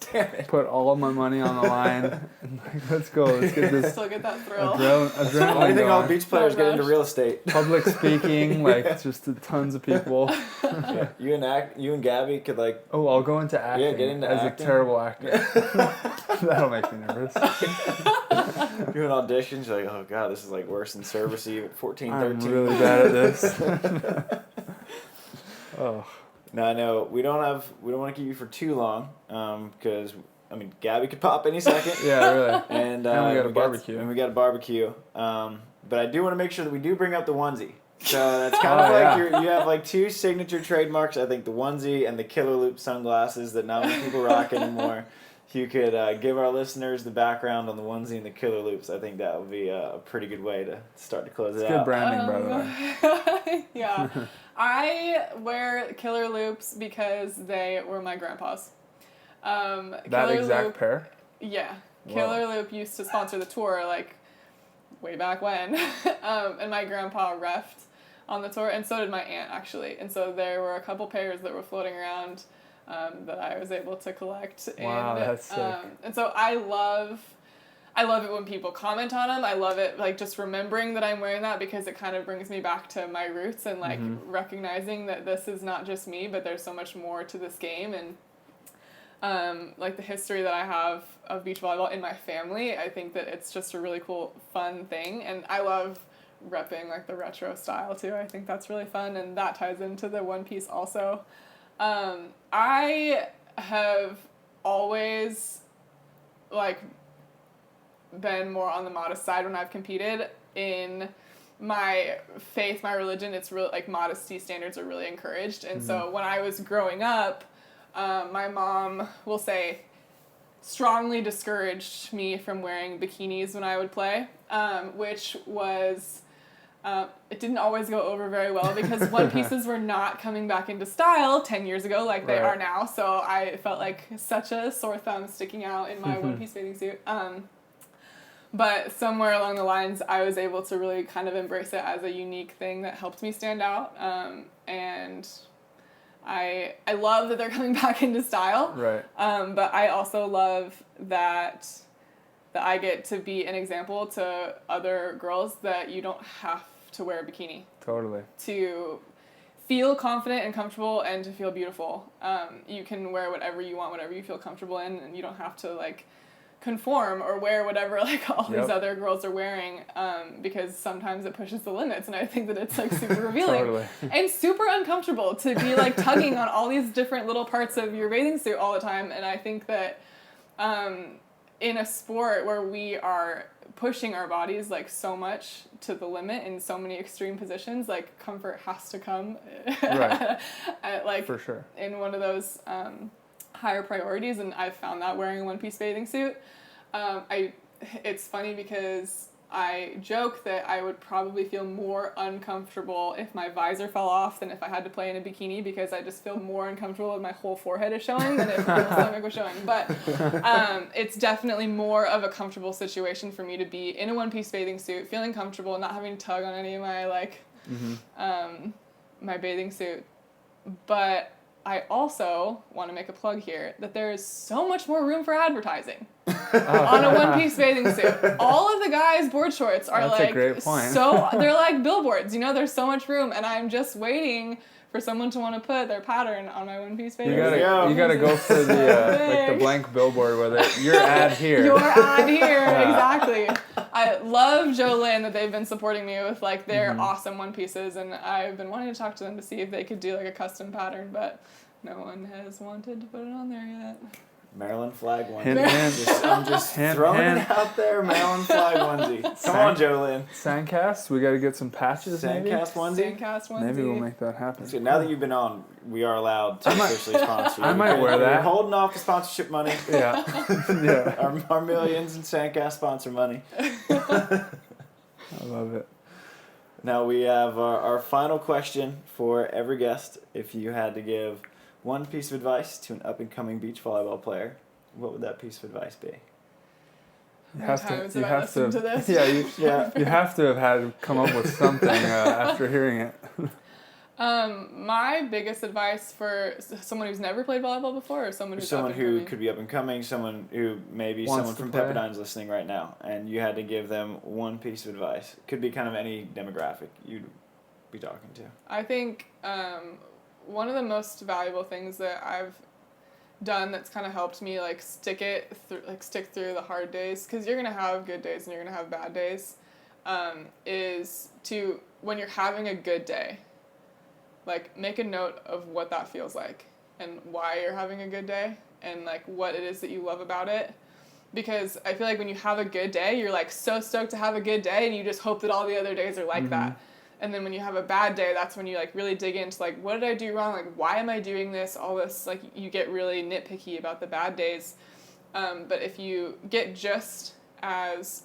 put all of my money on the line, and, like, let's go. Let's get this Still get that thrill. adrenaline Why do you think all going. beach players get into real estate? Public speaking, like, just tons of people. Yeah. You and Gabby could, like... Oh, I'll go into acting. Yeah, get into as acting. a terrible actor. That'll make me nervous. Doing auditions, you're like, oh god, this is, like, worse than servicey at 14, 13. I'm really bad at this. Oh. No, I know we don't want to keep you for too long, because I mean Gabby could pop any second. Yeah, really. And we got a barbecue. And we got a barbecue. But I do want to make sure that we do bring up the onesie. So that's kind of like you have, like, two signature trademarks. I think the onesie and the Killer Loop sunglasses that not many people rock anymore. If you could give our listeners the background on the onesie and the Killer Loops, I think that would be a pretty good way to start to close it out. Good branding, by the way. Yeah. I wear Killer Loops because they were my grandpa's. That Killer exact Loop, pair? Yeah. Whoa. Killer Loop used to sponsor the tour, like, way back when. And my grandpa reffed on the tour, and so did my aunt, actually. And so there were a couple pairs that were floating around that I was able to collect. Wow, and, that's sick. And so I love it when people comment on them. I love it, like, just remembering that I'm wearing that, because it kind of brings me back to my roots and, like, recognizing that this is not just me, but there's so much more to this game. And, like, the history that I have of beach volleyball in my family, I think that it's just a really cool, fun thing. And I love repping, like, the retro style, too. I think that's really fun, and that ties into the one piece also. I have always, like, been more on the modest side when I've competed. In my faith, my religion, it's really like modesty standards are really encouraged. And so when I was growing up, my mom will say strongly discouraged me from wearing bikinis when I would play, which was, it didn't always go over very well because one pieces were not coming back into style 10 years ago like they are now. So I felt like such a sore thumb sticking out in my one-piece bathing suit. But somewhere along the lines, I was able to really kind of embrace it as a unique thing that helped me stand out. And I love that they're coming back into style. Right. But I also love that I get to be an example to other girls that you don't have to wear a bikini. Totally. To feel confident and comfortable and to feel beautiful. You can wear whatever you want, whatever you feel comfortable in, and you don't have to like conform or wear whatever like all these other girls are wearing, because sometimes it pushes the limits, and I think that it's like super revealing Totally. and super uncomfortable to be like tugging on all these different little parts of your bathing suit all the time. And I think that in a sport where we are pushing our bodies like so much to the limit in so many extreme positions, like comfort has to come Right. like For sure. in one of those higher priorities. And I've found that wearing a one-piece bathing suit, it's funny because I joke that I would probably feel more uncomfortable if my visor fell off than if I had to play in a bikini, because I just feel more uncomfortable if my whole forehead is showing than if my stomach was showing. But it's definitely more of a comfortable situation for me to be in a one-piece bathing suit, feeling comfortable, not having to tug on any of my my bathing suit. But I also want to make a plug here that there is so much more room for advertising on a one-piece bathing suit. All of the guys' board shorts are That's a great point. so they're like billboards. You know, there's so much room, and I'm just waiting for someone to want to put their pattern on my one-piece bathing suit. You gotta go for the like the blank billboard where your ad here. Your ad here, exactly. I love Joe Lynn that they've been supporting me with like their awesome one pieces, and I've been wanting to talk to them to see if they could do like a custom pattern, but no one has wanted to put it on there yet. Maryland flag onesie. Hint, hint. I'm just throwing it out there. Maryland flag onesie. Come on, Jolene. SANDCAST. We got to get some patches. SANDCAST onesie. SANDCAST onesie. Maybe we'll make that happen. So now that you've been on, we are allowed to officially sponsor you. I might wear that. We're holding off the sponsorship money. Yeah. Yeah. Our millions in SANDCAST sponsor money. I love it. Now we have our final question for every guest. If you had to give one piece of advice to an up-and-coming beach volleyball player, what would that piece of advice be? You have to this? You have to have come up with something after hearing it. My biggest advice for someone who's never played volleyball before, or someone who's who could be up and coming, someone who maybe Wants someone to from play. Pepperdine's listening right now, and you had to give them one piece of advice. Could be kind of any demographic you'd be talking to. I think one of the most valuable things that I've done that's kind of helped me like stick through the hard days, because you're gonna have good days and you're gonna have bad days, is to, when you're having a good day, like make a note of what that feels like and why you're having a good day and like what it is that you love about it. Because I feel like when you have a good day, you're like so stoked to have a good day and you just hope that all the other days are like that. And then when you have a bad day, that's when you like really dig into like, what did I do wrong? Like, why am I doing this? All this, like, you get really nitpicky about the bad days. But if you get just as,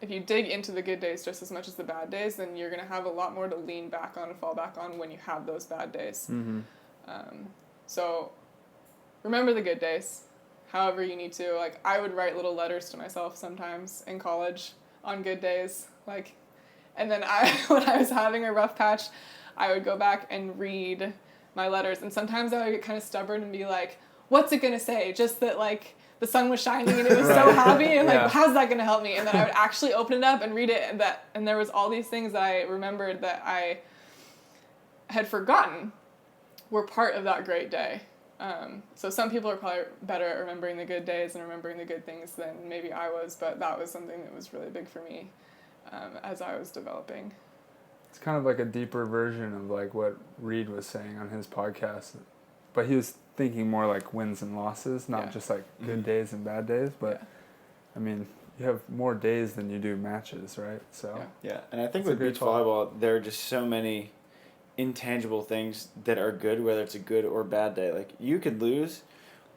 if you dig into the good days just as much as the bad days, then you're going to have a lot more to lean back on and fall back on when you have those bad days. So remember the good days, however you need to. Like, I would write little letters to myself sometimes in college on good days. Like, and then when I was having a rough patch, I would go back and read my letters. And sometimes I would get kind of stubborn and be like, what's it going to say? Just that, like, the sun was shining and it was so happy, and like, how's that going to help me? And then I would actually open it up and read it, and there was all these things that I remembered that I had forgotten were part of that great day. So some people are probably better at remembering the good days and remembering the good things than maybe I was, but that was something that was really big for me as I was developing. It's kind of like a deeper version of like what Reed was saying on his podcast, but he was thinking more like wins and losses, not just like good days and bad days. But I mean, you have more days than you do matches, right? So Yeah, and I think It's a with great beach thought. volleyball, there are just so many intangible things that are good, whether it's a good or bad day. Like, you could lose,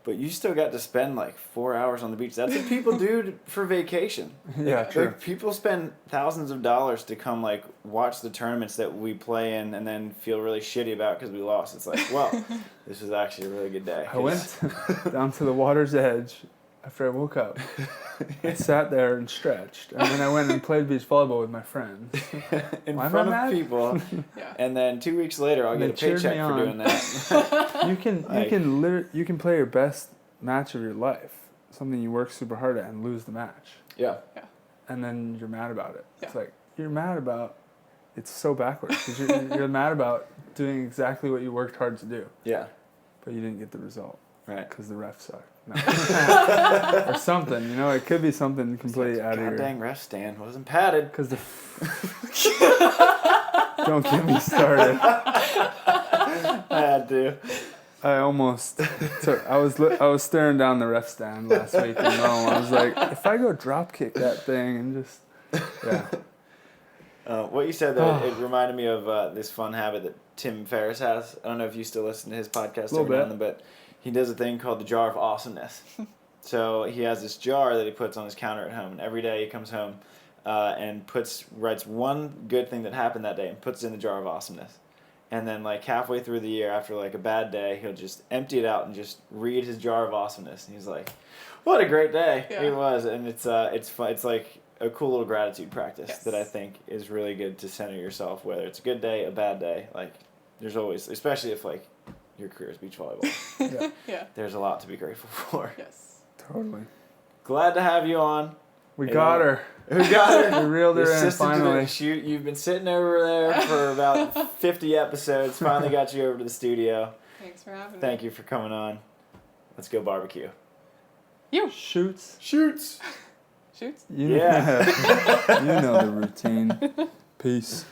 but you still got to spend like 4 hours on the beach. That's what people do for vacation. yeah, true. Like, people spend thousands of dollars to come like watch the tournaments that we play in and then feel really shitty about because we lost. It's like, well, this was actually a really good day. I went down to the water's edge after I woke up. I sat there and stretched, and then I went and played beach volleyball with my friends. in Why am I front of mad? people, Yeah. and then 2 weeks later, I'll They get a cheered paycheck me for on. doing that. You can play your best match of your life, something you work super hard at, and lose the match, Yeah. and then you're mad about it. It's Yeah. like you're mad about. It's so backwards because you're mad about doing exactly what you worked hard to do, Yeah. but you didn't get the result Right. because the ref sucked. No. Or something, it could be something completely out of God your. dang ref stand wasn't padded. Because don't get me started. I had to. I almost. I was staring down the ref stand last week in Rome. I was like, if I go drop kick that thing and just, yeah. What you said there, it reminded me of this fun habit that Tim Ferriss has. I don't know if you still listen to his podcast Little every now bit. and then, but he does a thing called the jar of awesomeness. So he has this jar that he puts on his counter at home, and every day he comes home and writes one good thing that happened that day and puts it in the jar of awesomeness. And then like halfway through the year, after like a bad day, he'll just empty it out and just read his jar of awesomeness. And he's like, "What a great day it was!" And it's fun. It's like a cool little gratitude practice that I think is really good to center yourself, whether it's a good day, a bad day. Like, there's always, especially if like your career is beach volleyball. Yeah. There's a lot to be grateful for. Yes. Totally. Glad to have you on. We got her. We got her. We reeled her The in assistant to finally. the shoot. You've been sitting over there for about 50 episodes. Finally got you over to the studio. Thanks for having me. Thank you for coming on. Let's go barbecue. You. Shoots. Shoots. You know the routine. Peace.